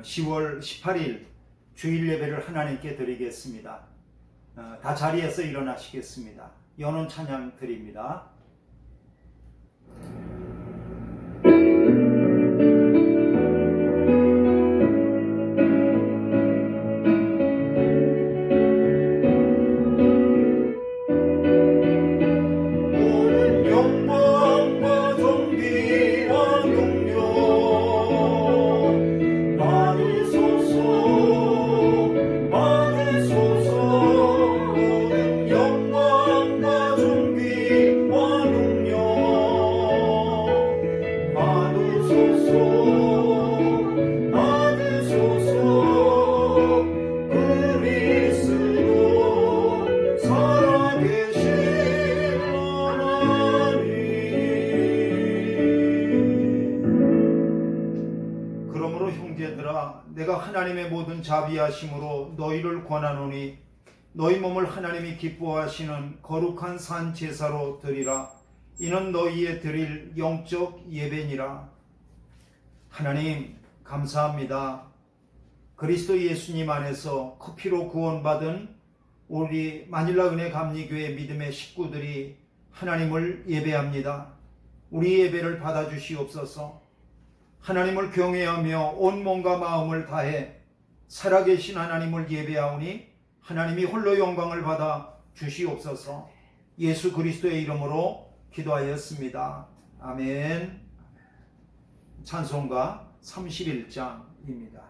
10월 18일 주일 예배를 하나님께 드리겠습니다. 다 자리에서 일어나시겠습니다. 연원 찬양 드립니다. 내가 하나님의 모든 자비하심으로 너희를 권하노니 너희 몸을 하나님이 기뻐하시는 거룩한 산 제사로 드리라. 이는 너희의 드릴 영적 예배니라. 하나님 감사합니다. 그리스도 예수님 안에서 그 피로 구원받은 우리 마닐라 은혜 감리교회 믿음의 식구들이 하나님을 예배합니다. 우리 예배를 받아주시옵소서. 하나님을 경외하며 온 몸과 마음을 다해 살아계신 하나님을 예배하오니 하나님이 홀로 영광을 받아 주시옵소서. 예수 그리스도의 이름으로 기도하였습니다. 아멘. 찬송가 31장입니다.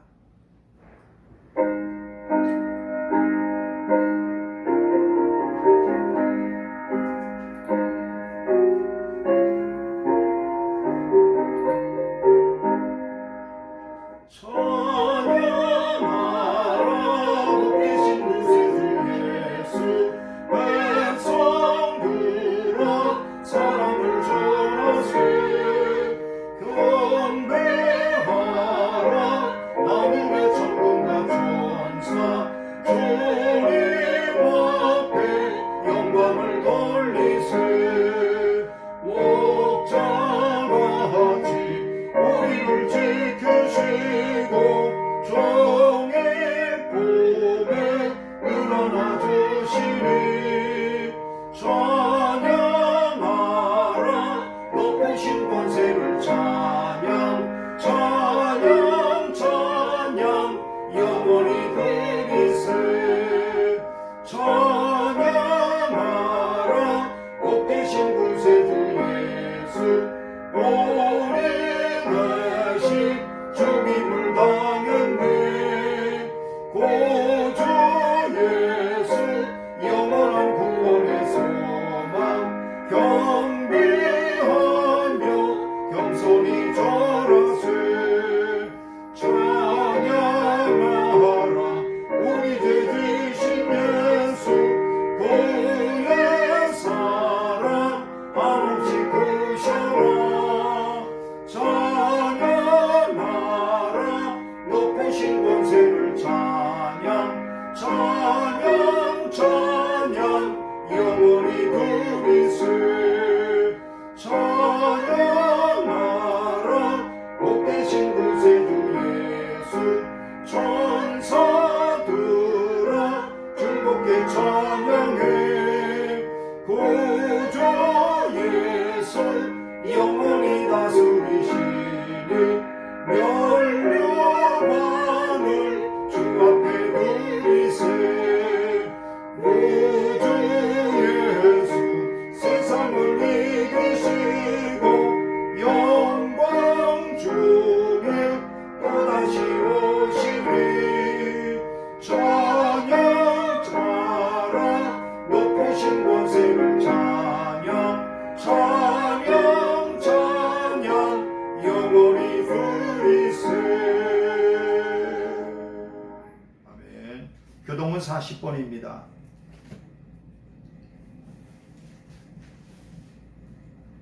교동은 40번입니다.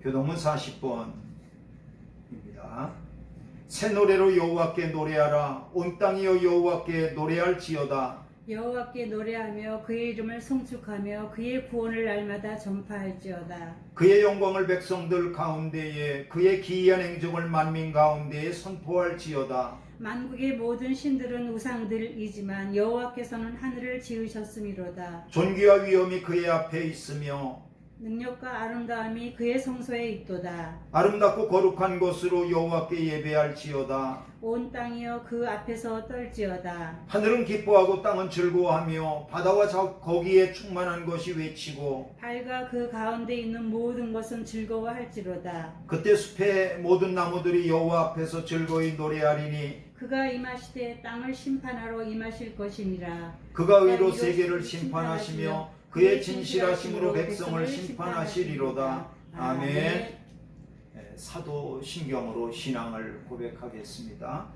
교동은 40번입니다. 새 노래로 여호와께 노래하라. 온 땅이여 여호와께 노래할지어다. 여호와께 노래하며 그의 이름을 송축하며 그의 구원을 날마다 전파할지어다. 그의 영광을 백성들 가운데에 그의 기이한 행적을 만민 가운데에 선포할지어다. 만국의 모든 신들은 우상들이지만 여호와께서는 하늘을 지으셨음이로다. 존귀와 위엄이 그의 앞에 있으며 능력과 아름다움이 그의 성소에 있도다. 아름답고 거룩한 곳으로 여호와께 예배할지어다. 온 땅이여 그 앞에서 떨지어다. 하늘은 기뻐하고 땅은 즐거워하며 바다와 거기에 충만한 것이 외치고 달과 그 가운데 있는 모든 것은 즐거워할지로다. 그때 숲의 모든 나무들이 여호와 앞에서 즐거이 노래하리니 그가 임하시되 땅을 심판하러 임하실 것이니라. 그가 의로 세계를 심판하시며 그의 진실하심으로 백성을 심판하시리로다. 아멘. 사도 신경으로 신앙을 고백하겠습니다.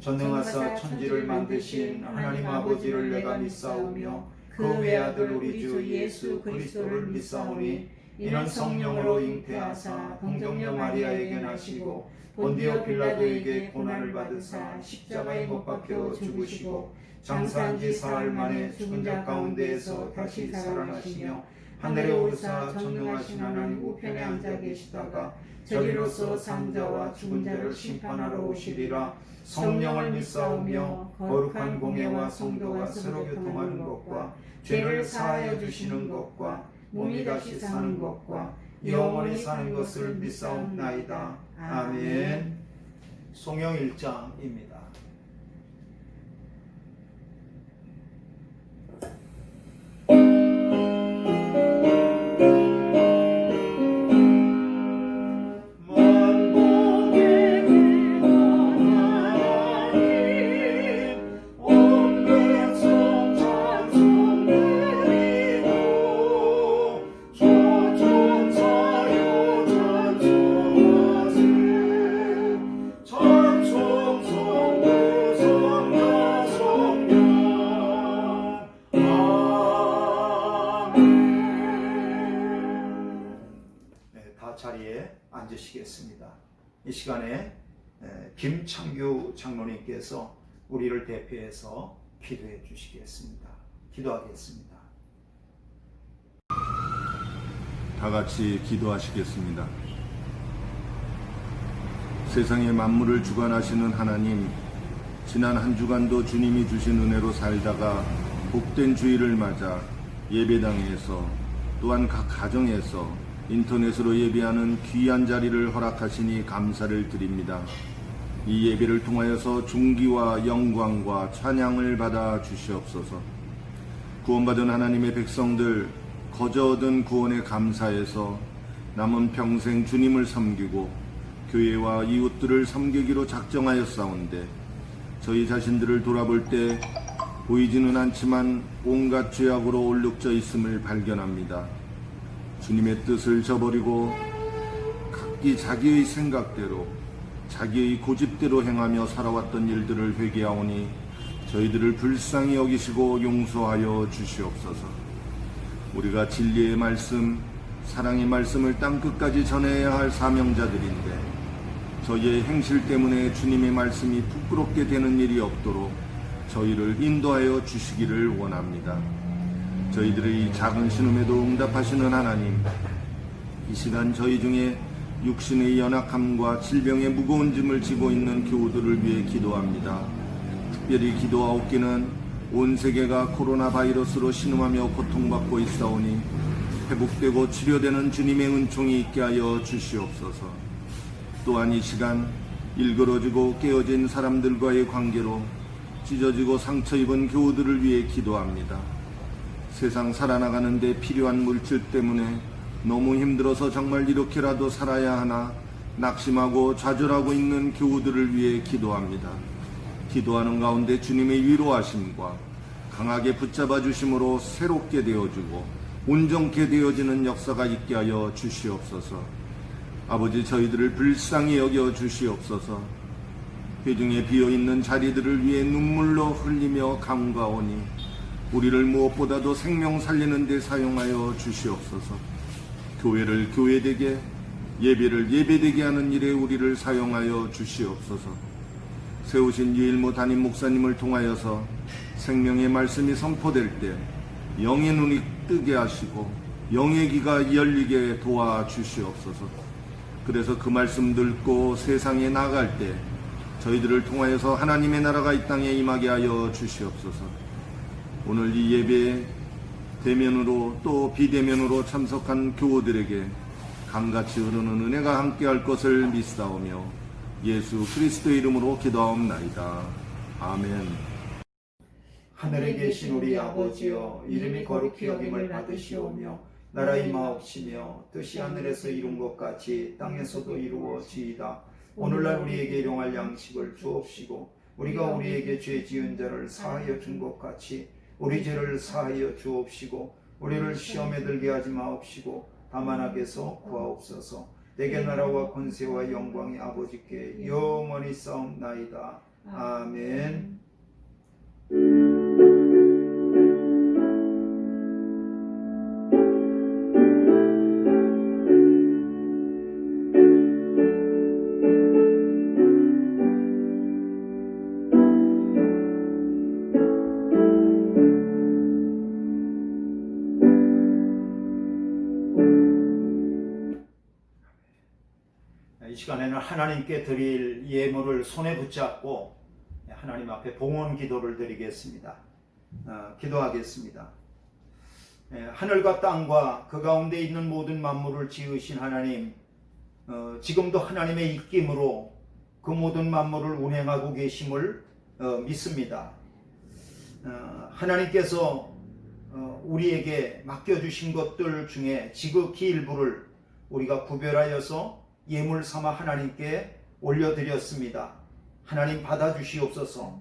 전능하사 천지를 만드신 하나님 아버지를 내가 믿사오며 그 외아들 우리 주 예수 그리스도를 믿사오니 이는 성령으로 잉태하사 동정녀 마리아에게 나시고 본디오 빌라도에게 고난을 받으사 십자가에 못 박혀 죽으시고 장사한 지 사흘 만에 죽은 자 가운데에서 다시 살아나시며 하늘에 오르사 전능하신 하나님 우편에 앉아 계시다가 저리로서 산자와 죽은 자를 심판하러 오시리라. 성령을 믿사오며 거룩한 공예와 성도가 서로 교통하는 것과 죄를 사하여 주시는 것과 몸이 다시 사는 것과 영원히 사는 것을 믿사옵나이다. 아멘. 송영 1장입니다. 자리에 앉으시겠습니다. 이 시간에 김창규 장로님께서 우리를 대표해서 기도해 주시겠습니다. 기도하겠습니다. 다 같이 기도하시겠습니다. 세상의 만물을 주관하시는 하나님, 지난 한 주간도 주님이 주신 은혜로 살다가 복된 주일을 맞아 예배당에서 또한 각 가정에서 인터넷으로 예배하는 귀한 자리를 허락하시니 감사를 드립니다. 이 예배를 통하여서 존귀와 영광과 찬양을 받아 주시옵소서. 구원받은 하나님의 백성들 거저 얻은 구원에 감사해서 남은 평생 주님을 섬기고 교회와 이웃들을 섬기기로 작정하였사온데 저희 자신들을 돌아볼 때 보이지는 않지만 온갖 죄악으로 얼룩져 있음을 발견합니다. 주님의 뜻을 저버리고 각기 자기의 생각대로 자기의 고집대로 행하며 살아왔던 일들을 회개하오니 저희들을 불쌍히 여기시고 용서하여 주시옵소서. 우리가 진리의 말씀, 사랑의 말씀을 땅끝까지 전해야 할 사명자들인데 저희의 행실 때문에 주님의 말씀이 부끄럽게 되는 일이 없도록 저희를 인도하여 주시기를 원합니다. 저희들의 작은 신음에도 응답하시는 하나님, 이 시간 저희 중에 육신의 연약함과 질병의 무거운 짐을 지고 있는 교우들을 위해 기도합니다. 특별히 기도하옵기는 온 세계가 코로나 바이러스로 신음하며 고통받고 있사오니 회복되고 치료되는 주님의 은총이 있게 하여 주시옵소서. 또한 이 시간 일그러지고 깨어진 사람들과의 관계로 찢어지고 상처 입은 교우들을 위해 기도합니다. 세상 살아나가는 데 필요한 물질 때문에 너무 힘들어서 정말 이렇게라도 살아야 하나 낙심하고 좌절하고 있는 교우들을 위해 기도합니다. 기도하는 가운데 주님의 위로하심과 강하게 붙잡아 주심으로 새롭게 되어주고 온전케 되어지는 역사가 있게 하여 주시옵소서. 아버지, 저희들을 불쌍히 여겨 주시옵소서. 회중에 비어있는 자리들을 위해 눈물로 흘리며 간과하오니 우리를 무엇보다도 생명 살리는 데 사용하여 주시옵소서. 교회를 교회되게, 예배를 예배되게 하는 일에 우리를 사용하여 주시옵소서. 세우신 유일무 담임 목사님을 통하여서 생명의 말씀이 선포될 때 영의 눈이 뜨게 하시고 영의 귀가 열리게 도와주시옵소서. 그래서 그 말씀 듣고 세상에 나갈 때 저희들을 통하여서 하나님의 나라가 이 땅에 임하게 하여 주시옵소서. 오늘 이 예배에 대면으로 또 비대면으로 참석한 교우들에게 강같이 흐르는 은혜가 함께할 것을 믿사오며 예수 그리스도의 이름으로 기도하옵나이다. 아멘. 하늘에 계신 우리 아버지여, 이름이 거룩히 여김을 받으시오며 나라 임하옵시며 뜻이 하늘에서 이룬 것 같이 땅에서도 이루어지이다. 오늘날 우리에게 일용할 양식을 주옵시고 우리가 우리에게 죄 지은 자를 사하여 준 것 같이 우리 죄를 사하여 주옵시고 우리를 시험에 들게 하지 마옵시고 다만 악에서 구하옵소서. 내게 나라와 권세와 영광이 아버지께 영원히 싸움나이다. 아멘. 이 시간에는 하나님께 드릴 예물을 손에 붙잡고 하나님 앞에 봉헌 기도를 드리겠습니다. 기도하겠습니다. 하늘과 땅과 그 가운데 있는 모든 만물을 지으신 하나님, 지금도 하나님의 입김으로 그 모든 만물을 운행하고 계심을 믿습니다. 하나님께서 우리에게 맡겨주신 것들 중에 지극히 일부를 우리가 구별하여서 예물 삼아 하나님께 올려드렸습니다. 하나님 받아주시옵소서.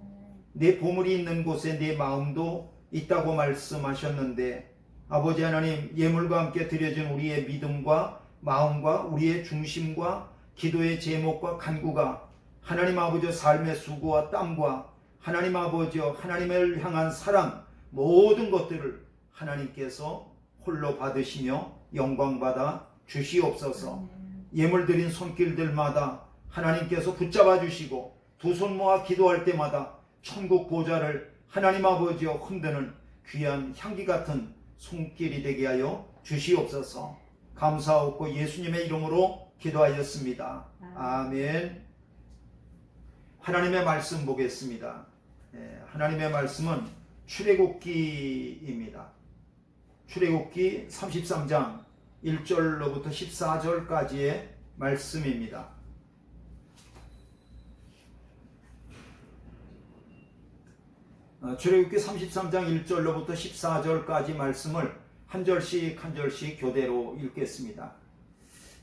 내 보물이 있는 곳에 내 마음도 있다고 말씀하셨는데 아버지 하나님, 예물과 함께 드려진 우리의 믿음과 마음과 우리의 중심과 기도의 제목과 간구가 하나님 아버지 삶의 수고와 땀과 하나님 아버지 하나님을 향한 사랑, 모든 것들을 하나님께서 홀로 받으시며 영광받아 주시옵소서. 예물 드린 손길들마다 하나님께서 붙잡아 주시고 두 손 모아 기도할 때마다 천국 보좌를 하나님 아버지여 흔드는 귀한 향기 같은 손길이 되게 하여 주시옵소서. 감사하고 예수님의 이름으로 기도하였습니다. 아멘. 하나님의 말씀 보겠습니다. 하나님의 말씀은 출애굽기입니다. 출애굽기 33장 1절로부터 14절까지의 말씀입니다. 출애굽기 33장 1절로부터 14절까지 말씀을 한 절씩 한 절씩 교대로 읽겠습니다.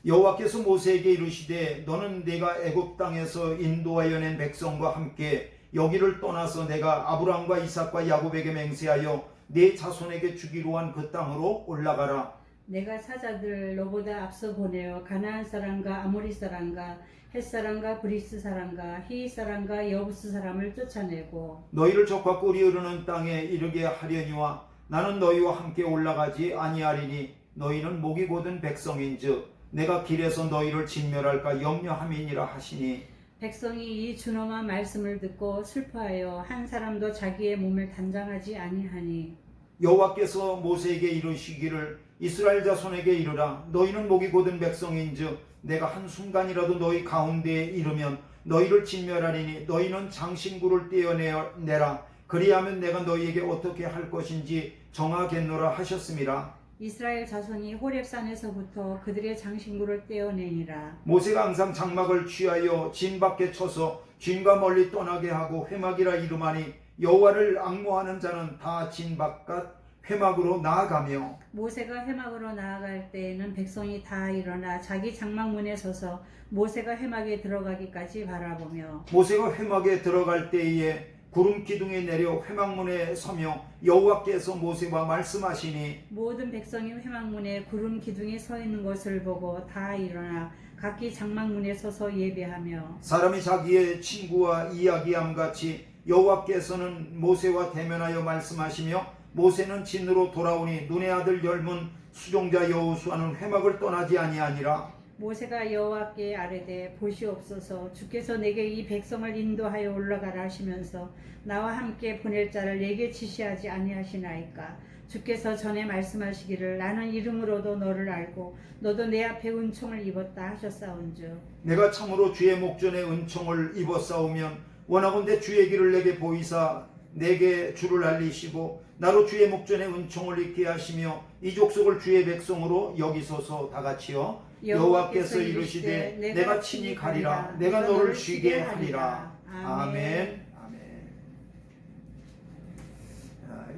여호와께서 모세에게 이르시되 너는 내가 애굽 땅에서 인도하여 낸 백성과 함께 여기를 떠나서 내가 아브라함과 이삭과 야곱에게 맹세하여 네 자손에게 주기로 한 그 땅으로 올라가라. 내가 사자들 너보다 앞서 보내어 가나안 사람과 아모리 사람과 헷 사람과 브리스 사람과 히윗 사람과 여부스 사람을 쫓아내고 너희를 적과 꿀이 흐르는 땅에 이르게 하려니와 나는 너희와 함께 올라가지 아니하리니 너희는 목이 곧은 백성인즉 내가 길에서 너희를 진멸할까 염려함이니라 하시니 백성이 이 준엄한 말씀을 듣고 슬퍼하여 한 사람도 자기의 몸을 단장하지 아니하니 여호와께서 모세에게 이르시기를 이스라엘 자손에게 이르라. 너희는 목이 곧은 백성인즉 내가 한순간이라도 너희 가운데에 이르면 너희를 진멸하리니 너희는 장신구를 떼어내라. 그리하면 내가 너희에게 어떻게 할 것인지 정하겠노라 하셨음이라. 이스라엘 자손이 호렙산에서부터 그들의 장신구를 떼어내니라. 모세가 항상 장막을 취하여 진 밖에 쳐서 진과 멀리 떠나게 하고 회막이라 이름하니 여호와를 앙모하는 자는 다 진 바깥 회막으로 나아가며 모세가 회막으로 나아갈 때에는 백성이 다 일어나 자기 장막문에 서서 모세가 회막에 들어가기까지 바라보며 모세가 회막에 들어갈 때에 구름 기둥이 내려 회막문에 서며 여호와께서 모세와 말씀하시니 모든 백성이 회막문에 구름 기둥이 서 있는 것을 보고 다 일어나 각기 장막문에 서서 예배하며 사람이 자기의 친구와 이야기함 같이 여호와께서는 모세와 대면하여 말씀하시며 모세는 진으로 돌아오니 눈의 아들 젊은 수종자 여호수아는 회막을 떠나지 아니하니라. 모세가 여호와께 아뢰되 보시옵소서 주께서 내게 이 백성을 인도하여 올라가라 하시면서 나와 함께 보낼 자를 내게 지시하지 아니하시나이까. 주께서 전에 말씀하시기를 나는 이름으로도 너를 알고 너도 내 앞에 은총을 입었다 하셨사온즉 내가 참으로 주의 목전에 은총을 입었사오면 원하건대 주의 길을 내게 보이사 내게 주를 알리시고 나로 주의 목전에 은총을 입게 하시며 이 족속을 주의 백성으로 여기소서. 다같이요. 여호와께서 이르시되 내가 친히 가리라 내가 너를 쉬게 하리라. 아멘. 아멘.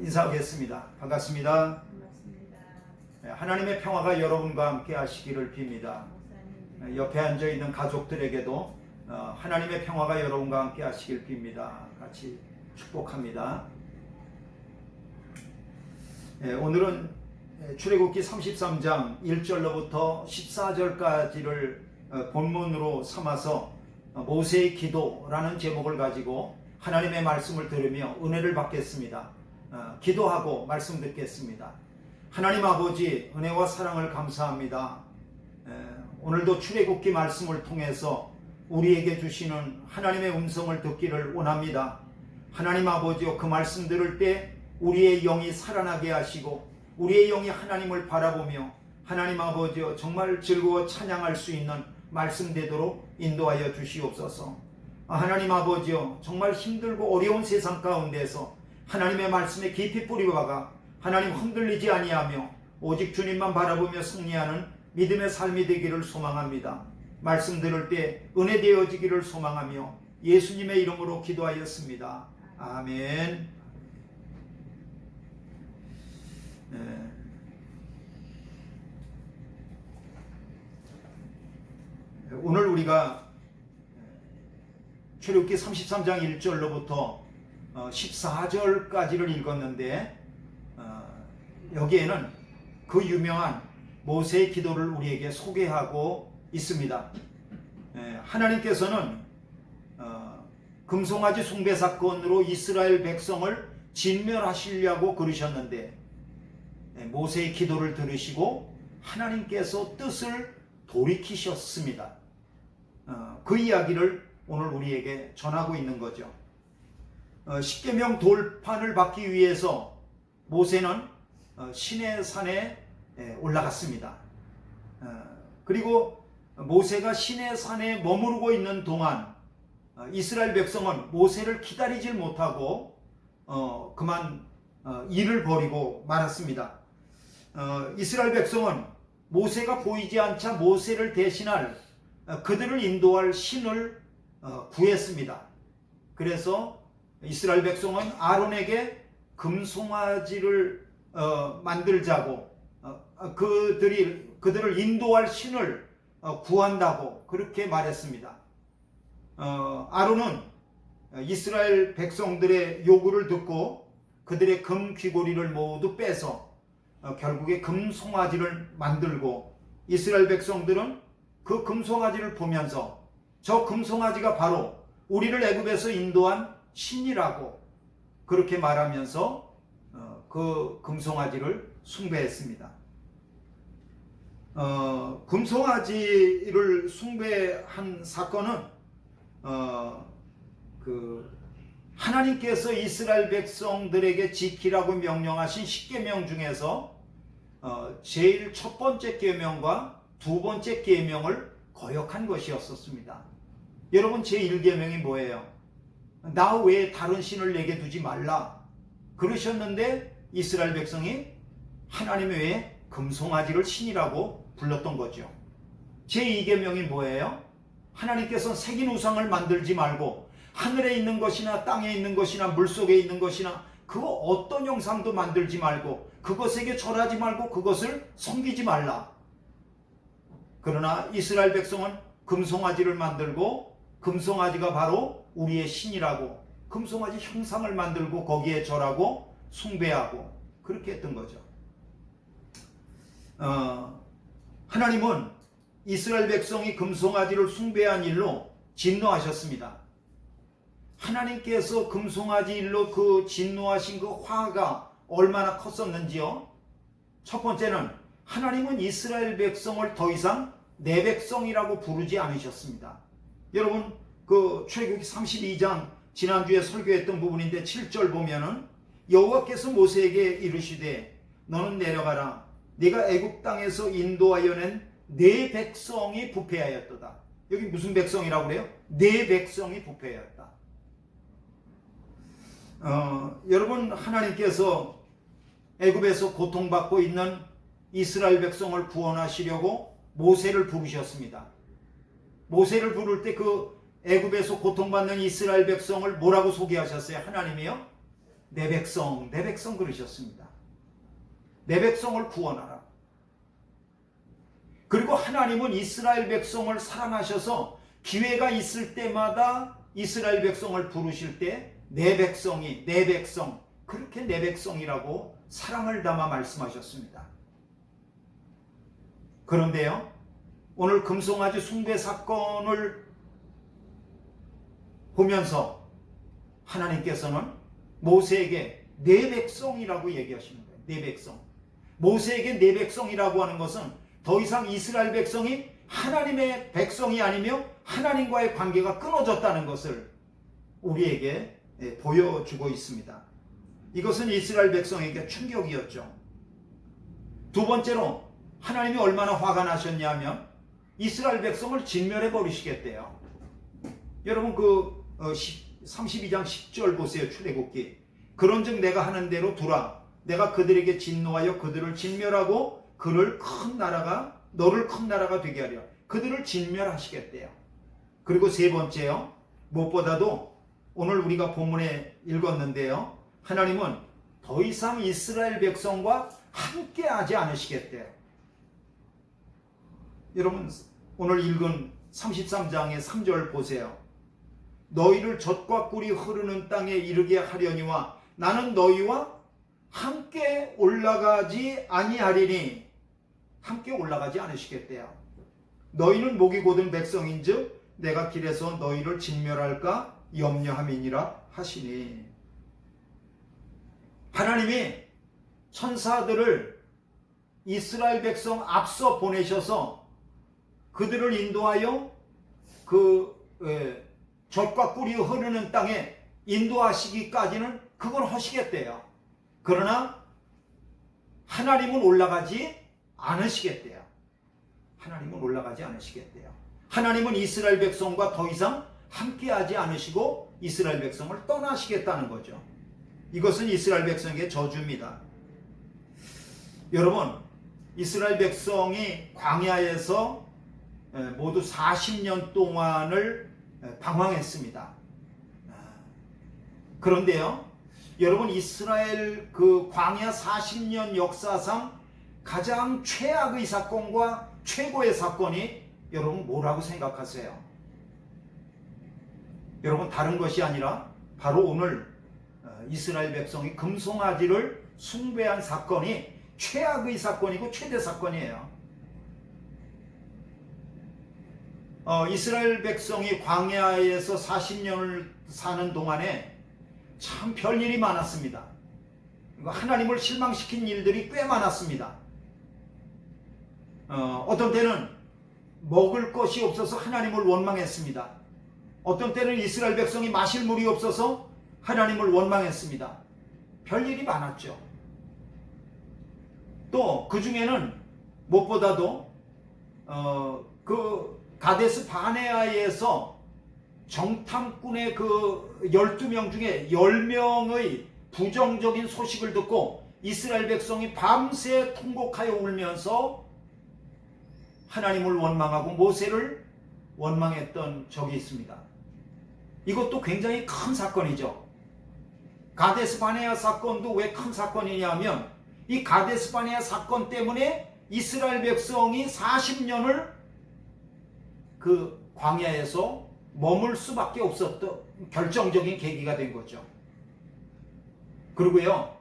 인사하겠습니다. 반갑습니다. 반갑습니다. 하나님의 평화가 여러분과 함께 하시기를 빕니다. 옆에 앉아 있는 가족들에게도 하나님의 평화가 여러분과 함께 하시길 빕니다. 같이 축복합니다. 오늘은 출애굽기 33장 1절로부터 14절까지를 본문으로 삼아서 모세의 기도라는 제목을 가지고 하나님의 말씀을 들으며 은혜를 받겠습니다. 기도하고 말씀 듣겠습니다. 하나님 아버지, 은혜와 사랑을 감사합니다. 오늘도 출애굽기 말씀을 통해서 우리에게 주시는 하나님의 음성을 듣기를 원합니다. 하나님 아버지여, 그 말씀 들을 때 우리의 영이 살아나게 하시고 우리의 영이 하나님을 바라보며 하나님 아버지여 정말 즐거워 찬양할 수 있는 말씀 되도록 인도하여 주시옵소서. 하나님 아버지여, 정말 힘들고 어려운 세상 가운데서 하나님의 말씀에 깊이 뿌리박아 하나님 흔들리지 아니하며 오직 주님만 바라보며 승리하는 믿음의 삶이 되기를 소망합니다. 말씀 들을 때 은혜 되어지기를 소망하며 예수님의 이름으로 기도하였습니다. 아멘. 오늘 우리가 출애굽기 33장 1절로부터 14절까지를 읽었는데 여기에는 그 유명한 모세의 기도를 우리에게 소개하고 있습니다. 하나님께서는 금송아지 숭배 사건으로 이스라엘 백성을 진멸하시려고 그러셨는데 모세의 기도를 들으시고 하나님께서 뜻을 돌이키셨습니다. 그 이야기를 오늘 우리에게 전하고 있는 거죠. 십계명 돌판을 받기 위해서 모세는 시내산에 올라갔습니다. 그리고 모세가 시내산에 머무르고 있는 동안 이스라엘 백성은 모세를 기다리질 못하고 그만 일을 벌이고 말았습니다. 이스라엘 백성은 모세가 보이지 않자 모세를 대신할 그들을 인도할 신을 구했습니다. 그래서 이스라엘 백성은 아론에게 금송아지를 만들자고 그들을 인도할 신을 구한다고 그렇게 말했습니다. 아론은 이스라엘 백성들의 요구를 듣고 그들의 금 귀고리를 모두 빼서 결국에 금송아지를 만들고 이스라엘 백성들은 그 금송아지를 보면서 저 금송아지가 바로 우리를 애굽에서 인도한 신이라고 그렇게 말하면서 그 금송아지를 숭배했습니다. 금송아지를 숭배한 사건은 하나님께서 이스라엘 백성들에게 지키라고 명령하신 10계명 중에서 제일 첫 번째 계명과 두 번째 계명을 거역한 것이었습니다. 여러분, 제1계명이 뭐예요? 나 외에 다른 신을 내게 두지 말라 그러셨는데 이스라엘 백성이 하나님 외에 금송아지를 신이라고 불렀던 거죠. 제2계명이 뭐예요? 하나님께서 새긴 우상을 만들지 말고 하늘에 있는 것이나 땅에 있는 것이나 물속에 있는 것이나 그 어떤 형상도 만들지 말고 그것에게 절하지 말고 그것을 섬기지 말라. 그러나 이스라엘 백성은 금송아지를 만들고 금송아지가 바로 우리의 신이라고 금송아지 형상을 만들고 거기에 절하고 숭배하고 그렇게 했던 거죠. 하나님은 이스라엘 백성이 금송아지를 숭배한 일로 진노하셨습니다. 하나님께서 금송아지 일로 그 진노하신 그 화가 얼마나 컸었는지요. 첫 번째는 하나님은 이스라엘 백성을 더 이상 내 백성이라고 부르지 않으셨습니다. 여러분 그 출애굽기 32장 지난주에 설교했던 부분인데 7절 보면은 여호와께서 모세에게 이르시되 너는 내려가라 네가 애굽 땅에서 인도하여 낸 내 백성이 부패하였도다. 여기 무슨 백성이라고 그래요? 내 백성이 부패하였다. 여러분 하나님께서 애굽에서 고통받고 있는 이스라엘 백성을 구원하시려고 모세를 부르셨습니다. 모세를 부를 때 그 애굽에서 고통받는 이스라엘 백성을 뭐라고 소개하셨어요? 하나님이요? 내 백성 그러셨습니다. 내 백성을 구원하라. 그리고 하나님은 이스라엘 백성을 사랑하셔서 기회가 있을 때마다 이스라엘 백성을 부르실 때 내 백성이 내 백성 그렇게 내 백성이라고 사랑을 담아 말씀하셨습니다. 그런데요 오늘 금송아지 숭배 사건을 보면서 하나님께서는 모세에게 내 백성이라고 얘기하시는 거예요. 내 백성. 모세에게 내 백성이라고 하는 것은 더 이상 이스라엘 백성이 하나님의 백성이 아니며 하나님과의 관계가 끊어졌다는 것을 우리에게 보여주고 있습니다. 이것은 이스라엘 백성에게 충격이었죠. 두 번째로 하나님이 얼마나 화가 나셨냐면 이스라엘 백성을 진멸해 버리시겠대요. 여러분 그 32장 10절 보세요. 출애굽기. 그런즉 내가 하는 대로 두라. 내가 그들에게 진노하여 그들을 진멸하고 너를 큰 나라가 되게 하려. 그들을 진멸하시겠대요. 그리고 세 번째요. 무엇보다도 오늘 우리가 본문에 읽었는데요. 하나님은 더 이상 이스라엘 백성과 함께하지 않으시겠대요. 여러분 오늘 읽은 33장의 3절 보세요. 너희를 젖과 꿀이 흐르는 땅에 이르게 하려니와 나는 너희와 함께 올라가지 아니하리니 함께 올라가지 않으시겠대요. 너희는 목이 곧은 백성인즉 내가 길에서 너희를 진멸할까 염려함이니라 하시니. 하나님이 천사들을 이스라엘 백성 앞서 보내셔서 그들을 인도하여 젖과 꿀이 흐르는 땅에 인도하시기까지는 그걸 하시겠대요. 그러나 하나님은 올라가지 않으시겠대요. 하나님은 올라가지 않으시겠대요. 하나님은 이스라엘 백성과 더 이상 함께하지 않으시고 이스라엘 백성을 떠나시겠다는 거죠. 이것은 이스라엘 백성의 저주입니다. 여러분 이스라엘 백성이 광야에서 모두 40년 동안을 방황했습니다. 그런데요 여러분 이스라엘 그 광야 40년 역사상 가장 최악의 사건과 최고의 사건이 여러분 뭐라고 생각하세요? 여러분 다른 것이 아니라 바로 오늘 이스라엘 백성이 금송아지를 숭배한 사건이 최악의 사건이고 최대 사건이에요. 이스라엘 백성이 광야에서 40년을 사는 동안에 참 별일이 많았습니다. 하나님을 실망시킨 일들이 꽤 많았습니다. 어떤 때는 먹을 것이 없어서 하나님을 원망했습니다. 어떤 때는 이스라엘 백성이 마실 물이 없어서 하나님을 원망했습니다. 별일이 많았죠. 또 그 중에는 무엇보다도 그 가데스 바네아에서 정탐꾼의 그 12명 중에 10명의 부정적인 소식을 듣고 이스라엘 백성이 밤새 통곡하여 울면서 하나님을 원망하고 모세를 원망했던 적이 있습니다. 이것도 굉장히 큰 사건이죠. 가데스 바네아 사건도 왜 큰 사건이냐 하면 이 가데스 바네아 사건 때문에 이스라엘 백성이 40년을 그 광야에서 머물 수밖에 없었던 결정적인 계기가 된 거죠. 그리고요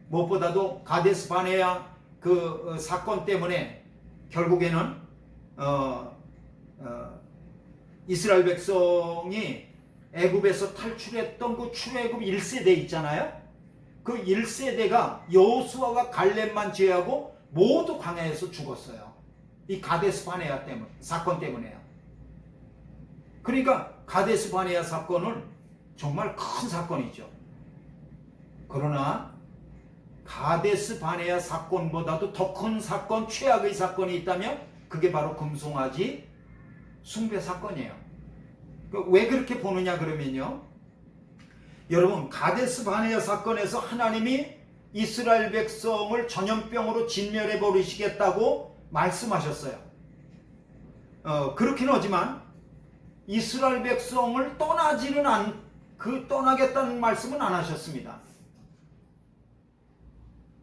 무엇보다도 가데스 바네아 그 사건 때문에 결국에는 이스라엘 백성이 애굽에서 탈출했던 그 출애굽 1세대 있잖아요. 그 1세대가 여호수아가 갈렙만 제외하고 모두 광야에서 죽었어요. 이 가데스 바네아 사건 때문에요. 그러니까 가데스 바네아 사건은 정말 큰 사건이죠. 그러나 가데스 바네아 사건보다도 더 큰 사건, 최악의 사건이 있다면 그게 바로 금송아지 숭배 사건이에요. 왜 그렇게 보느냐 그러면요, 여러분, 가데스 바네아 사건에서 하나님이 이스라엘 백성을 전염병으로 진멸해 버리시겠다고 말씀하셨어요. 그렇긴 하지만 이스라엘 백성을 떠나겠다는 말씀은 안 하셨습니다.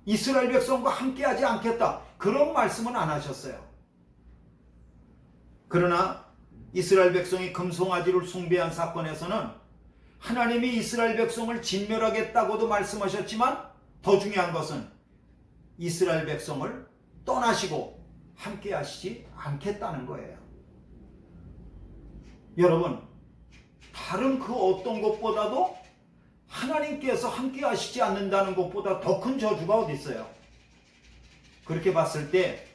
이스라엘 백성과 함께하지 않겠다, 그런 말씀은 안 하셨어요. 그러나 이스라엘 백성이 금송아지를 숭배한 사건에서는 하나님이 이스라엘 백성을 진멸하겠다고도 말씀하셨지만 더 중요한 것은 이스라엘 백성을 떠나시고 함께 하시지 않겠다는 거예요. 여러분, 다른 그 어떤 것보다도 하나님께서 함께 하시지 않는다는 것보다 더 큰 저주가 어디 있어요? 그렇게 봤을 때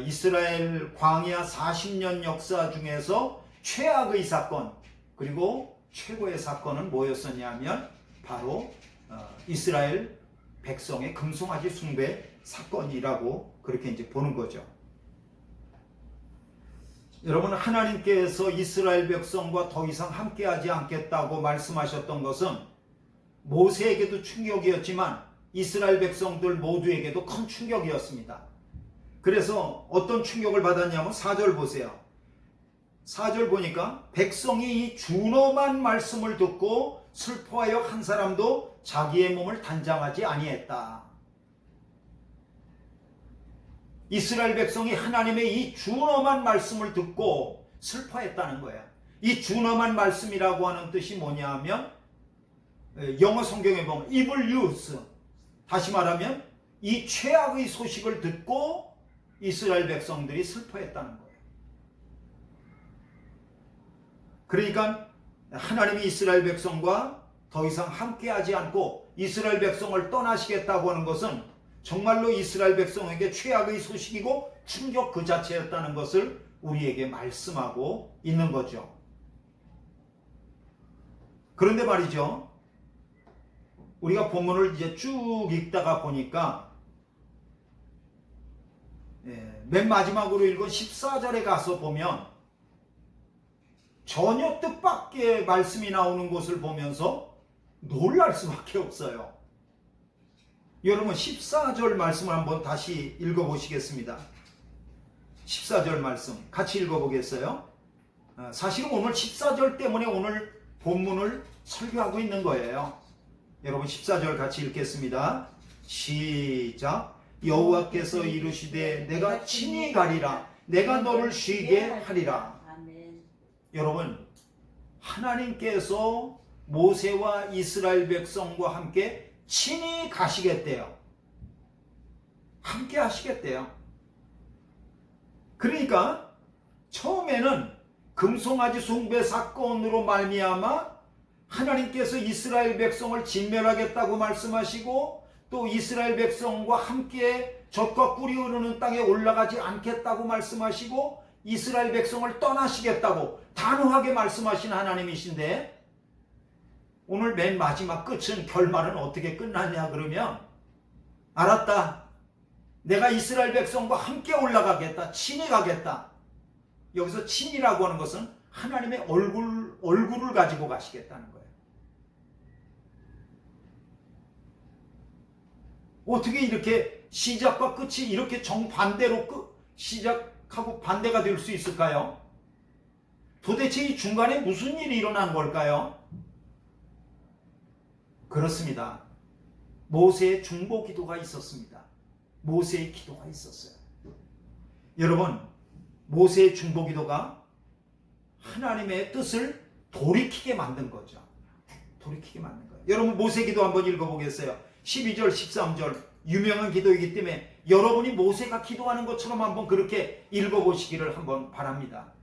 이스라엘 광야 40년 역사 중에서 최악의 사건, 그리고 최고의 사건은 뭐였었냐면 바로 이스라엘 백성의 금송아지 숭배 사건이라고 그렇게 이제 보는 거죠. 여러분, 하나님께서 이스라엘 백성과 더 이상 함께하지 않겠다고 말씀하셨던 것은 모세에게도 충격이었지만 이스라엘 백성들 모두에게도 큰 충격이었습니다. 그래서 어떤 충격을 받았냐면 4절 보세요. 4절 보니까 백성이 이 준엄한 말씀을 듣고 슬퍼하여 한 사람도 자기의 몸을 단장하지 아니했다. 이스라엘 백성이 하나님의 이 준엄한 말씀을 듣고 슬퍼했다는 거예요. 이 준엄한 말씀이라고 하는 뜻이 뭐냐 하면 영어 성경에 보면 evil news, 다시 말하면 이 최악의 소식을 듣고 이스라엘 백성들이 슬퍼했다는 거예요. 그러니까 하나님이 이스라엘 백성과 더 이상 함께하지 않고 이스라엘 백성을 떠나시겠다고 하는 것은 정말로 이스라엘 백성에게 최악의 소식이고 충격 그 자체였다는 것을 우리에게 말씀하고 있는 거죠. 그런데 말이죠, 우리가 본문을 이제 쭉 읽다가 보니까 맨 마지막으로 읽은 14절에 가서 보면 전혀 뜻밖의 말씀이 나오는 것을 보면서 놀랄 수밖에 없어요. 여러분, 14절 말씀을 한번 다시 읽어보시겠습니다. 14절 말씀 같이 읽어보겠어요? 사실은 오늘 14절 때문에 오늘 본문을 설교하고 있는 거예요. 여러분, 14절 같이 읽겠습니다. 시작. 여호와께서 이르시되 내가 친히 가리라. 내가 너를 쉬게 하리라. 아멘. 여러분, 하나님께서 모세와 이스라엘 백성과 함께 친히 가시겠대요. 함께 하시겠대요. 그러니까 처음에는 금송아지 숭배 사건으로 말미암아 하나님께서 이스라엘 백성을 진멸하겠다고 말씀하시고 또 이스라엘 백성과 함께 젖과 꿀이 흐르는 땅에 올라가지 않겠다고 말씀하시고 이스라엘 백성을 떠나시겠다고 단호하게 말씀하신 하나님이신데, 오늘 맨 마지막 끝은 결말은 어떻게 끝났냐 그러면, 알았다, 내가 이스라엘 백성과 함께 올라가겠다, 친히 가겠다. 여기서 친이라고 하는 것은 하나님의 얼굴을 가지고 가시겠다는 거예요. 어떻게 이렇게 시작과 끝이 이렇게 정반대로 시작하고 반대가 될 수 있을까요? 도대체 이 중간에 무슨 일이 일어난 걸까요? 그렇습니다. 모세의 중보 기도가 있었습니다. 모세의 기도가 있었어요. 여러분, 모세의 중보 기도가 하나님의 뜻을 돌이키게 만든 거죠. 돌이키게 만든 거예요. 여러분, 모세 기도 한번 읽어보겠어요. 12절, 13절 유명한 기도이기 때문에 여러분이 모세가 기도하는 것처럼 한번 그렇게 읽어보시기를 한번 바랍니다.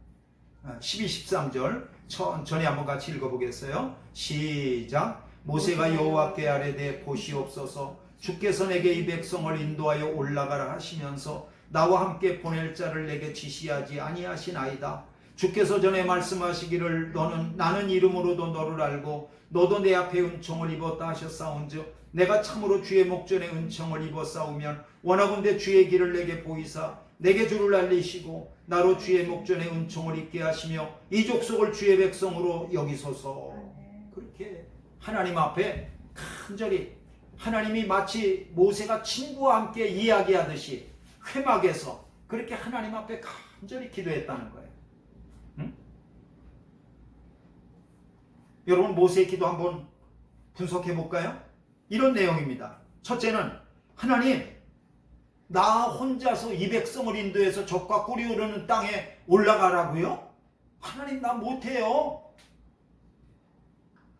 12, 13절 천천히 한번 같이 읽어보겠어요. 시작. 모세가 여호와께 아뢰되 보시옵소서, 주께서 내게 이 백성을 인도하여 올라가라 하시면서 나와 함께 보낼 자를 내게 지시하지 아니하시나이다. 주께서 전에 말씀하시기를 나는 이름으로도 너를 알고 너도 내 앞에 은총을 입었다 하셨사온즉 내가 참으로 주의 목전에 은총을 입었사오면 원하건대 주의 길을 내게 보이사 내게 주를 알리시고 나로 주의 목전에 은총을 입게 하시며 이 족속을 주의 백성으로 여기소서. 그렇게 하나님 앞에 간절히 하나님이 마치 모세가 친구와 함께 이야기하듯이 회막에서 그렇게 하나님 앞에 간절히 기도했다는 거예요. 응? 여러분 모세의 기도 한번 분석해 볼까요? 이런 내용입니다. 첫째는 하나님 나 혼자서 이 백성을 인도해서 적과 꿀이 흐르는 땅에 올라가라고요? 하나님 나 못해요.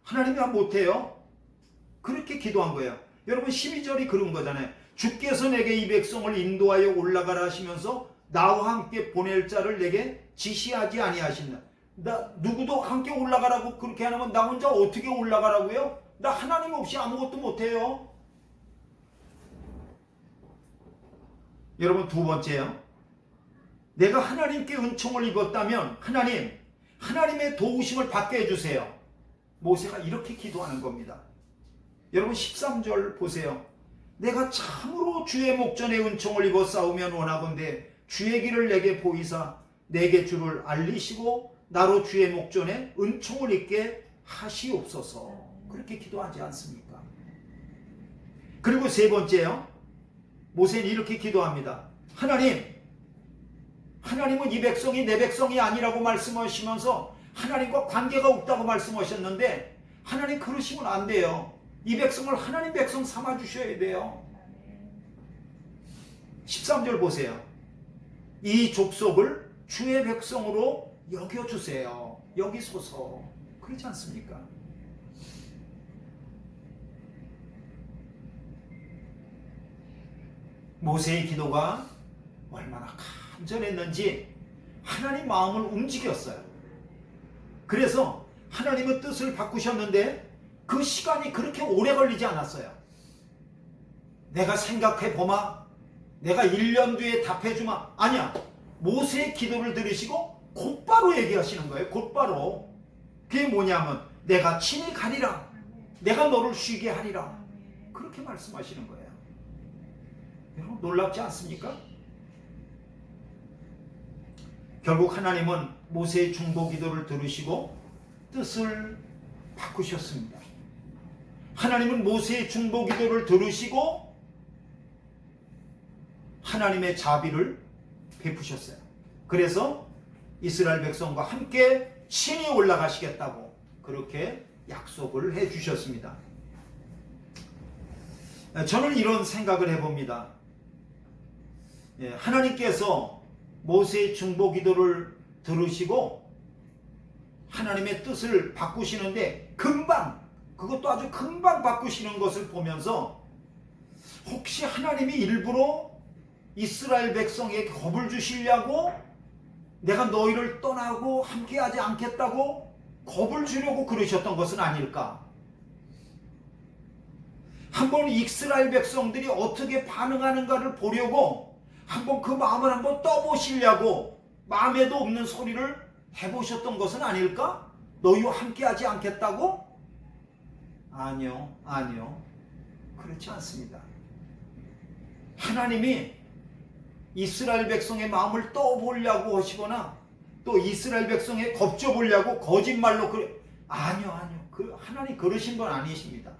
하나님 나 못해요. 그렇게 기도한 거예요. 여러분 12절이 그런 거잖아요. 주께서 내게 이 백성을 인도하여 올라가라 하시면서 나와 함께 보낼 자를 내게 지시하지 아니하신다. 나 누구도 함께 올라가라고 그렇게 하면 나 혼자 어떻게 올라가라고요? 나 하나님 없이 아무것도 못해요. 여러분 두 번째요. 내가 하나님께 은총을 입었다면 하나님의 도우심을 받게 해주세요. 모세가 이렇게 기도하는 겁니다. 여러분 13절 보세요. 내가 참으로 주의 목전에 은총을 입어 싸우면 원하건대 주의 길을 내게 보이사 내게 주를 알리시고 나로 주의 목전에 은총을 입게 하시옵소서. 그렇게 기도하지 않습니까? 그리고 세 번째요. 모세는 이렇게 기도합니다. 하나님은 이 백성이 내 백성이 아니라고 말씀하시면서 하나님과 관계가 없다고 말씀하셨는데 하나님 그러시면 안 돼요. 이 백성을 하나님 백성 삼아 주셔야 돼요. 13절 보세요. 이 족속을 주의 백성으로 여겨주세요. 여기소서. 그렇지 않습니까? 모세의 기도가 얼마나 간절했는지 하나님 마음을 움직였어요. 그래서 하나님의 뜻을 바꾸셨는데 그 시간이 그렇게 오래 걸리지 않았어요. 내가 생각해보마, 내가 1년 뒤에 답해주마. 아니야. 모세의 기도를 들으시고 곧바로 얘기하시는 거예요. 곧바로. 그게 뭐냐면 내가 친히 가리라. 내가 너를 쉬게 하리라. 그렇게 말씀하시는 거예요. 여러분 놀랍지 않습니까? 결국 하나님은 모세의 중보 기도를 들으시고 뜻을 바꾸셨습니다. 하나님은 모세의 중보 기도를 들으시고 하나님의 자비를 베푸셨어요. 그래서 이스라엘 백성과 함께 친히 올라가시겠다고 그렇게 약속을 해주셨습니다. 저는 이런 생각을 해봅니다. 하나님께서 모세의 중보 기도를 들으시고 하나님의 뜻을 바꾸시는데 그것도 아주 금방 바꾸시는 것을 보면서 혹시 하나님이 일부러 이스라엘 백성에게 겁을 주시려고 내가 너희를 떠나고 함께하지 않겠다고 겁을 주려고 그러셨던 것은 아닐까? 한번 이스라엘 백성들이 어떻게 반응하는가를 보려고 한번 그 마음을 한번 떠보시려고 마음에도 없는 소리를 해보셨던 것은 아닐까? 너희와 함께하지 않겠다고? 아니요. 그렇지 않습니다. 하나님이 이스라엘 백성의 마음을 떠보려고 하시거나 또 이스라엘 백성에 겁줘보려고 거짓말로 아니요. 하나님 그러신 건 아니십니다.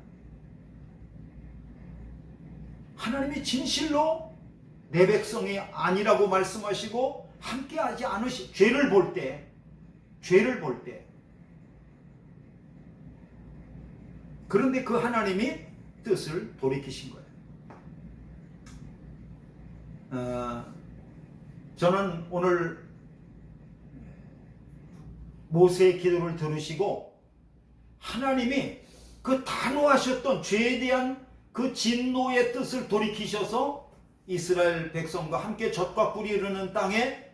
하나님이 진실로 내 백성이 아니라고 말씀하시고 함께하지 않으시 죄를 볼 때 그런데 그 하나님이 뜻을 돌이키신 거예요. 저는 오늘 모세의 기도를 들으시고 하나님이 그 단호하셨던 죄에 대한 그 진노의 뜻을 돌이키셔서 이스라엘 백성과 함께 젖과 꿀이 흐르는 땅에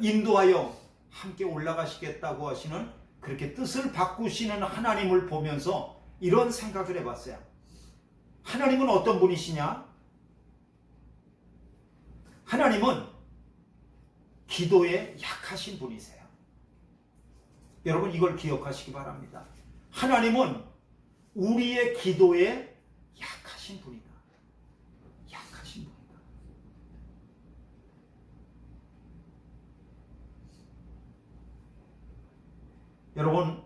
인도하여 함께 올라가시겠다고 하시는 그렇게 뜻을 바꾸시는 하나님을 보면서 이런 생각을 해봤어요. 하나님은 어떤 분이시냐? 하나님은 기도에 약하신 분이세요. 여러분 이걸 기억하시기 바랍니다. 하나님은 우리의 기도에 약하신 분이다. 약하신 분이다. 여러분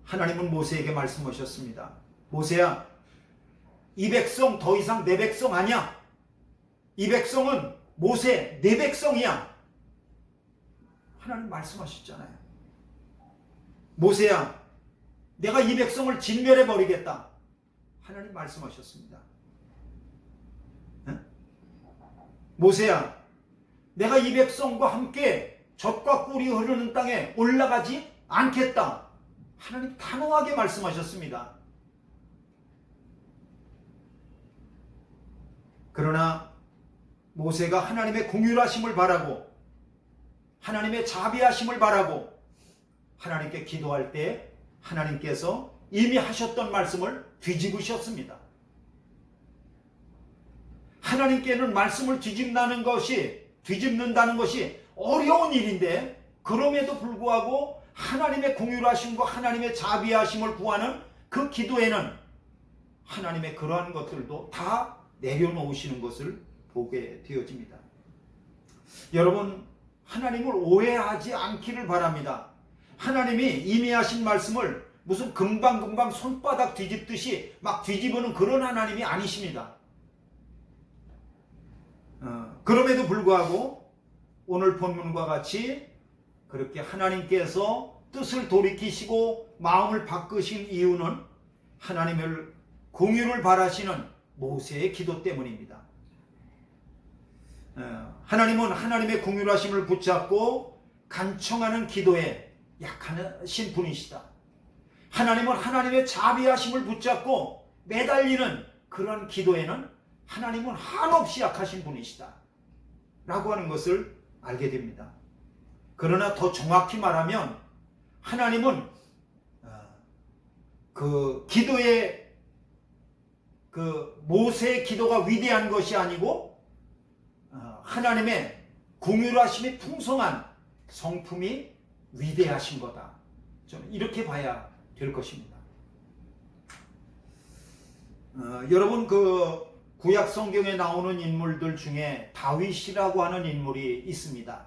하나님은 모세에게 말씀하셨습니다. 모세야, 이 백성 더 이상 내 백성 아니야. 이 백성은 모세 내 백성이야. 하나님 말씀하셨잖아요. 모세야, 내가 이 백성을 진멸해 버리겠다. 하나님 말씀하셨습니다. 모세야, 내가 이 백성과 함께 젖과 꿀이 흐르는 땅에 올라가지 않겠다. 하나님 단호하게 말씀하셨습니다. 그러나 모세가 하나님의 긍휼하심을 바라고 하나님의 자비하심을 바라고 하나님께 기도할 때 하나님께서 이미 하셨던 말씀을 뒤집으셨습니다. 하나님께는 말씀을 뒤집는다는 것이 어려운 일인데 그럼에도 불구하고 하나님의 긍휼하심과 하나님의 자비하심을 구하는 그 기도에는 하나님의 그러한 것들도 다 내려놓으시는 것을 보게 되어집니다. 여러분, 하나님을 오해하지 않기를 바랍니다. 하나님이 이미 하신 말씀을 무슨 금방금방 손바닥 뒤집듯이 막 뒤집어는 그런 하나님이 아니십니다. 그럼에도 불구하고 오늘 본문과 같이 그렇게 하나님께서 뜻을 돌이키시고 마음을 바꾸신 이유는 하나님을 긍휼을 바라시는 모세의 기도 때문입니다. 하나님은 하나님의 긍휼하심을 붙잡고 간청하는 기도에 약하신 분이시다. 하나님은 하나님의 자비하심을 붙잡고 매달리는 그런 기도에는 하나님은 한없이 약하신 분이시다 라고 하는 것을 알게 됩니다. 그러나 더 정확히 말하면 하나님은 그 기도의 그 모세의 기도가 위대한 것이 아니고 하나님의 긍휼하심이 풍성한 성품이 위대하신 거다. 저는 이렇게 봐야 될 것입니다. 여러분 그 구약 성경에 나오는 인물들 중에 다윗이라고 하는 인물이 있습니다.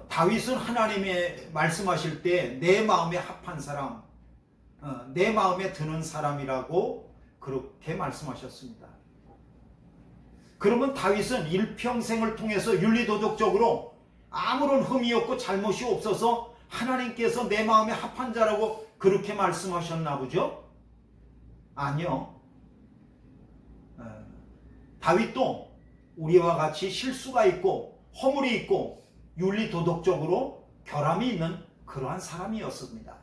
다윗은 하나님의 말씀하실 때 내 마음에 합한 사람, 내 마음에 드는 사람이라고 그렇게 말씀하셨습니다. 그러면 다윗은 일평생을 통해서 윤리도덕적으로 아무런 흠이 없고 잘못이 없어서 하나님께서 내 마음에 합한 자라고 그렇게 말씀하셨나 보죠? 아니요. 다윗도 우리와 같이 실수가 있고 허물이 있고 윤리도덕적으로 결함이 있는 그러한 사람이었습니다.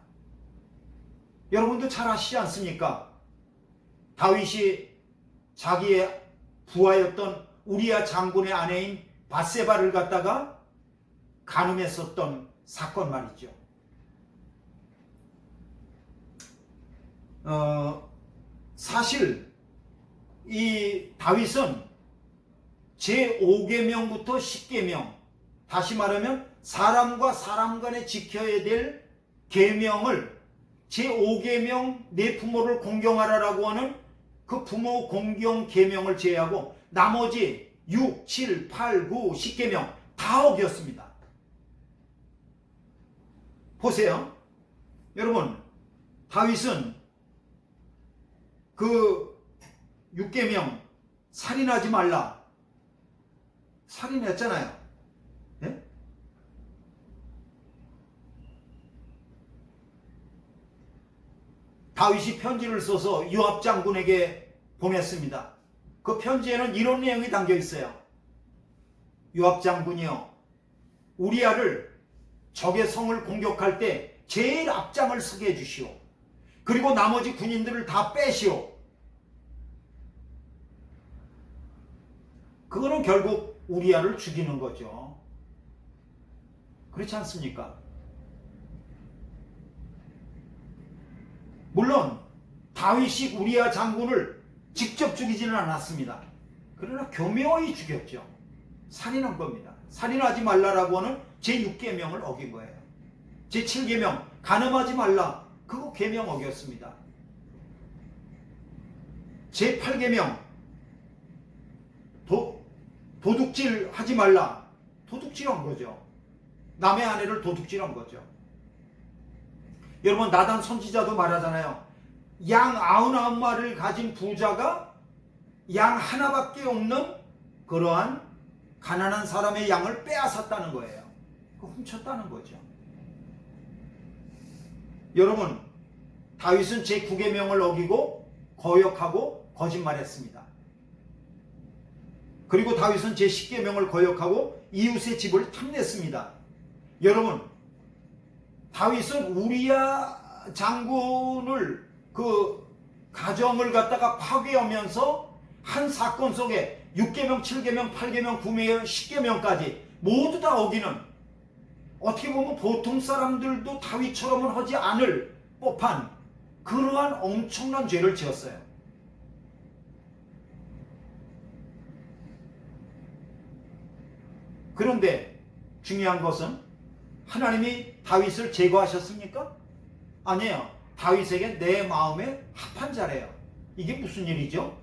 여러분도 잘 아시지 않습니까? 다윗이 자기의 부하였던 우리야 장군의 아내인 밧세바를 갖다가 간음했었던 사건 말이죠. 사실 이 다윗은 제5계명부터 10계명, 다시 말하면 사람과 사람 간에 지켜야 될 계명을 제5계명 내 부모를 공경하라라고 하는 그 부모 공경 계명을 제외하고 나머지 6, 7, 8, 9, 10계명 다 어겼습니다. 보세요. 여러분, 다윗은 그 6계명 살인하지 말라. 살인했잖아요. 네? 다윗이 편지를 써서 요압 장군에게 보냈습니다. 그 편지에는 이런 내용이 담겨 있어요. 요압 장군이요, 우리아를 적의 성을 공격할 때 제일 앞장을 서게 해주시오. 그리고 나머지 군인들을 다 빼시오. 그거는 결국 우리아를 죽이는 거죠. 그렇지 않습니까? 물론 다윗이 우리아 장군을 직접 죽이지는 않았습니다. 그러나 교묘히 죽였죠. 살인한 겁니다. 살인하지 말라라고 하는 제6계명을 어긴 거예요. 제7계명 간음하지 말라, 그거 계명 어겼습니다. 제8계명 도둑질 하지 말라, 도둑질한 거죠. 남의 아내를 도둑질한 거죠. 여러분, 나단 선지자도 말하잖아요. 양 99마리를 가진 부자가 양 하나밖에 없는 그러한 가난한 사람의 양을 빼앗았다는 거예요. 훔쳤다는 거죠. 여러분, 다윗은 제9계명을 어기고 거역하고 거짓말했습니다. 그리고 다윗은 제10계명을 거역하고 이웃의 집을 탐냈습니다. 여러분, 다윗은 우리야 장군을 그 가정을 갖다가 파괴하면서 한 사건 속에 6계명, 7계명, 8계명, 9계명, 10계명까지 모두 다 어기는, 어떻게 보면 보통 사람들도 다윗처럼은 하지 않을 법한 그러한 엄청난 죄를 지었어요. 그런데 중요한 것은 하나님이 다윗을 제거하셨습니까? 아니에요. 다윗에게 내 마음에 합한 자래요. 이게 무슨 일이죠?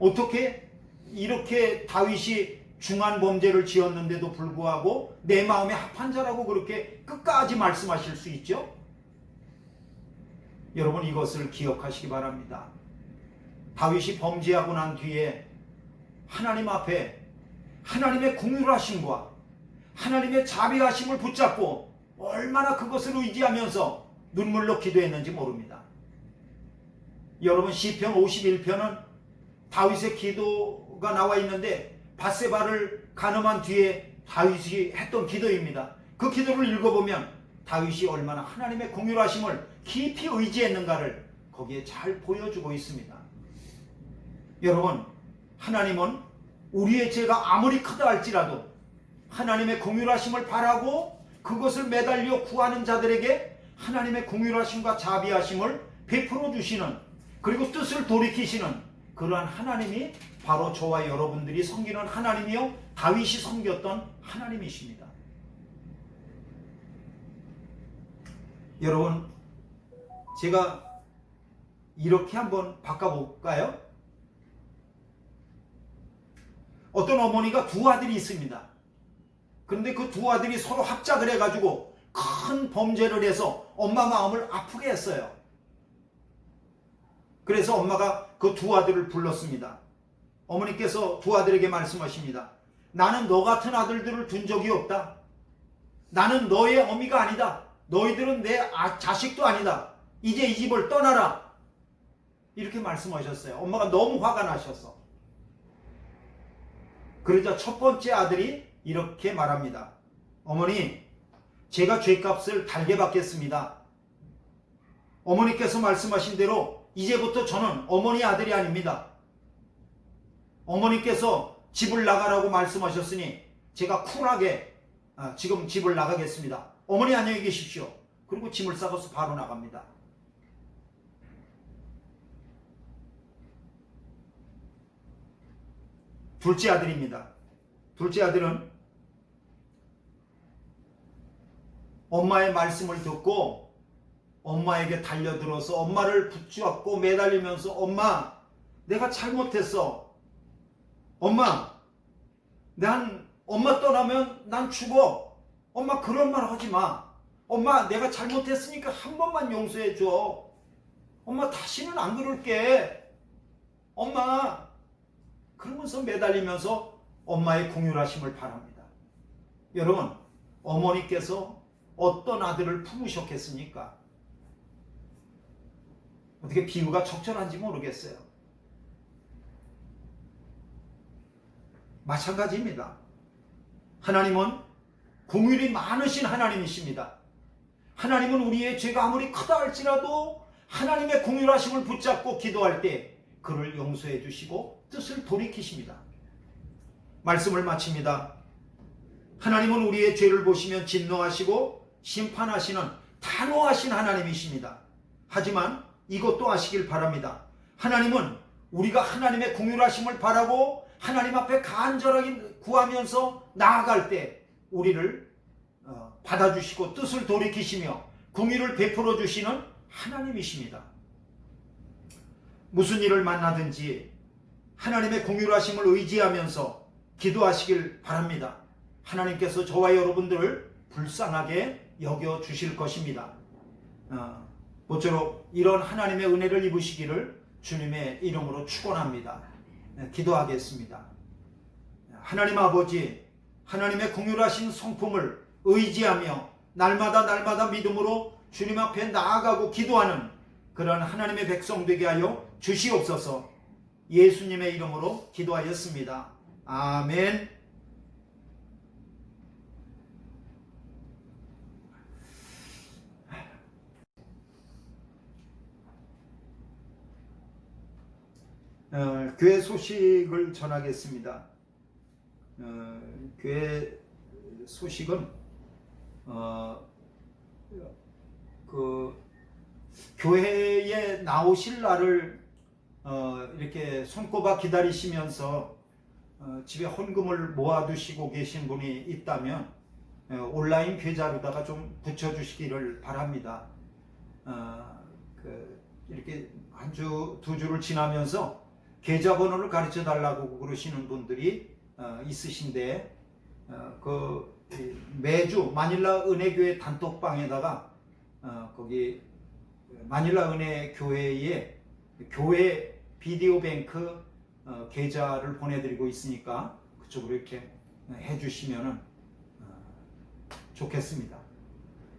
어떻게 이렇게 다윗이 중한 범죄를 지었는데도 불구하고 내 마음에 합한 자라고 그렇게 끝까지 말씀하실 수 있죠? 여러분, 이것을 기억하시기 바랍니다. 다윗이 범죄하고 난 뒤에 하나님 앞에 하나님의 긍휼하심과 하나님의 자비하심을 붙잡고 얼마나 그것을 의지하면서 눈물로 기도했는지 모릅니다. 여러분, 시편 51편은 다윗의 기도가 나와 있는데 밧세바를 간음한 뒤에 다윗이 했던 기도입니다. 그 기도를 읽어보면 다윗이 얼마나 하나님의 긍휼하심을 깊이 의지했는가를 거기에 잘 보여주고 있습니다. 여러분, 하나님은 우리의 죄가 아무리 크다 할지라도 하나님의 긍휼하심을 바라고 그것을 매달려 구하는 자들에게 하나님의 긍휼하심과 자비하심을 베풀어 주시는, 그리고 뜻을 돌이키시는 그러한 하나님이 바로 저와 여러분들이 섬기는 하나님이요, 다윗이 섬겼던 하나님이십니다. 여러분, 제가 이렇게 한번 바꿔볼까요? 어떤 어머니가 두 아들이 있습니다. 그런데 그 두 아들이 서로 합작을 해가지고 큰 범죄를 해서 엄마 마음을 아프게 했어요. 그래서 엄마가 그 두 아들을 불렀습니다. 어머니께서 두 아들에게 말씀하십니다. 나는 너 같은 아들들을 둔 적이 없다. 나는 너의 어미가 아니다. 너희들은 내 자식도 아니다. 이제 이 집을 떠나라. 이렇게 말씀하셨어요. 엄마가 너무 화가 나셨어. 그러자 첫 번째 아들이 이렇게 말합니다. 어머니, 제가 죄값을 달게 받겠습니다. 어머니께서 말씀하신 대로 이제부터 저는 어머니 아들이 아닙니다. 어머니께서 집을 나가라고 말씀하셨으니 제가 쿨하게 지금 집을 나가겠습니다. 어머니 안녕히 계십시오. 그리고 짐을 싸고서 바로 나갑니다. 둘째 아들입니다. 둘째 아들은 엄마의 말씀을 듣고 엄마에게 달려들어서 엄마를 붙잡고 매달리면서 엄마, 내가 잘못했어. 엄마 떠나면 난 죽어. 엄마 그런 말 하지 마. 엄마 내가 잘못했으니까 한 번만 용서해 줘. 엄마 다시는 안 그럴게. 엄마. 그러면서 매달리면서 엄마의 긍휼하심을 바랍니다. 여러분, 어머니께서 어떤 아들을 품으셨겠습니까? 어떻게 비유가 적절한지 모르겠어요. 마찬가지입니다. 하나님은 긍휼이 많으신 하나님이십니다. 하나님은 우리의 죄가 아무리 크다 할지라도 하나님의 긍휼하심을 붙잡고 기도할 때 그를 용서해 주시고 뜻을 돌이키십니다. 말씀을 마칩니다. 하나님은 우리의 죄를 보시면 진노하시고 심판하시는 단호하신 하나님이십니다. 하지만 이것도 아시길 바랍니다. 하나님은 우리가 하나님의 긍휼하심을 바라고 하나님 앞에 간절하게 구하면서 나아갈 때 우리를 받아주시고 뜻을 돌이키시며 공의를 베풀어 주시는 하나님이십니다. 무슨 일을 만나든지 하나님의 공유하심을 의지하면서 기도하시길 바랍니다. 하나님께서 저와 여러분들을 불쌍하게 여겨주실 것입니다. 모쪼록 이런 하나님의 은혜를 입으시기를 주님의 이름으로 축원합니다. 기도하겠습니다. 하나님 아버지, 하나님의 공유하신 성품을 의지하며 날마다 믿음으로 주님 앞에 나아가고 기도하는 그런 하나님의 백성 되게 하여 주시옵소서. 예수님의 이름으로 기도하였습니다. 아멘. 교회 소식을 전하겠습니다. 교회 소식은 교회에 나오실 날을 이렇게 손꼽아 기다리시면서 집에 헌금을 모아두시고 계신 분이 있다면 온라인 계좌로다가 좀 붙여주시기를 바랍니다. 이렇게 한 주, 두 주를 지나면서 계좌번호를 가르쳐 달라고 그러시는 분들이 있으신데 매주 마닐라 은혜교회 단톡방에다가 거기 마닐라 은혜교회에 교회 비디오 뱅크 계좌를 보내드리고 있으니까 그쪽으로 이렇게 해주시면 좋겠습니다.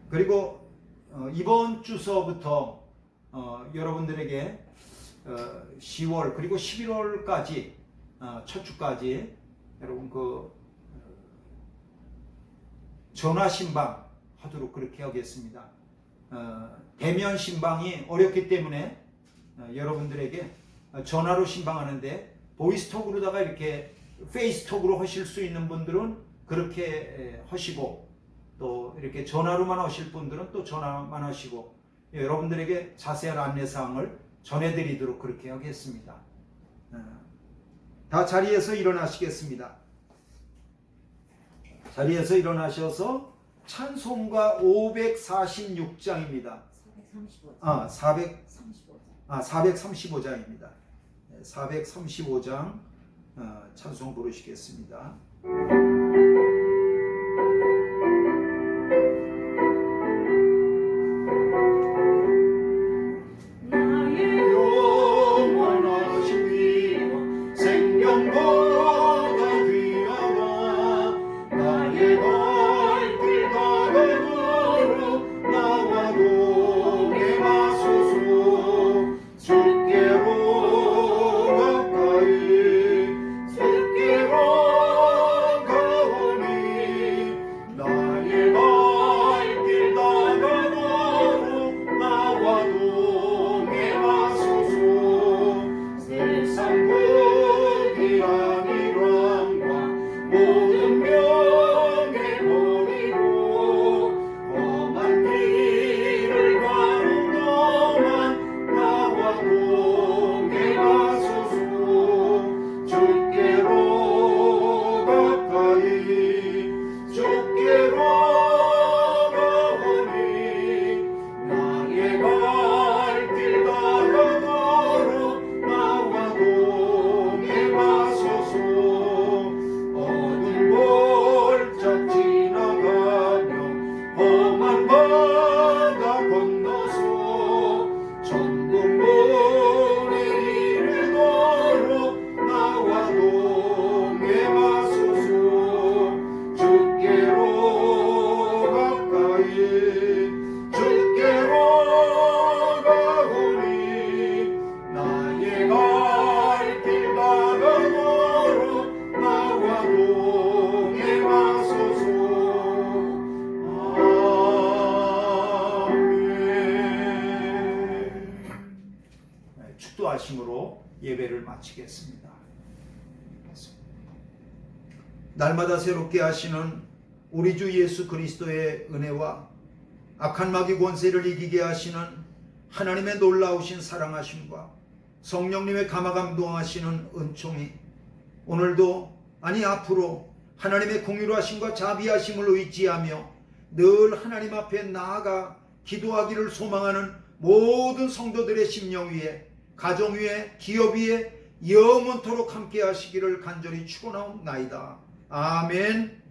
그리고 이번 주서부터 여러분들에게 10월 그리고 11월까지 첫 주까지 여러분 전화 신방 하도록 그렇게 하겠습니다. 대면 신방이 어렵기 때문에 여러분들에게 전화로 신방하는데 보이스톡으로다가 이렇게 페이스톡으로 하실 수 있는 분들은 그렇게 하시고 또 이렇게 전화로만 하실 분들은 또 전화만 하시고 여러분들에게 자세한 안내사항을 전해드리도록 그렇게 하겠습니다. 다 자리에서 일어나시겠습니다. 자리에서 일어나셔서 찬송가 546장입니다. 435장입니다. 435장 찬송 부르시겠습니다. 축도하심으로 예배를 마치겠습니다. 날마다 새롭게 하시는 우리 주 예수 그리스도의 은혜와 악한 마귀 권세를 이기게 하시는 하나님의 놀라우신 사랑하심과 성령님의 감화감동하시는 은총이 오늘도 아니 앞으로 하나님의 공유하심과 자비하심을 의지하며 늘 하나님 앞에 나아가 기도하기를 소망하는 모든 성도들의 심령 위에, 가정 위에, 기업 위에 영원토록 함께 하시기를 간절히 축원하옵나이다. 아멘.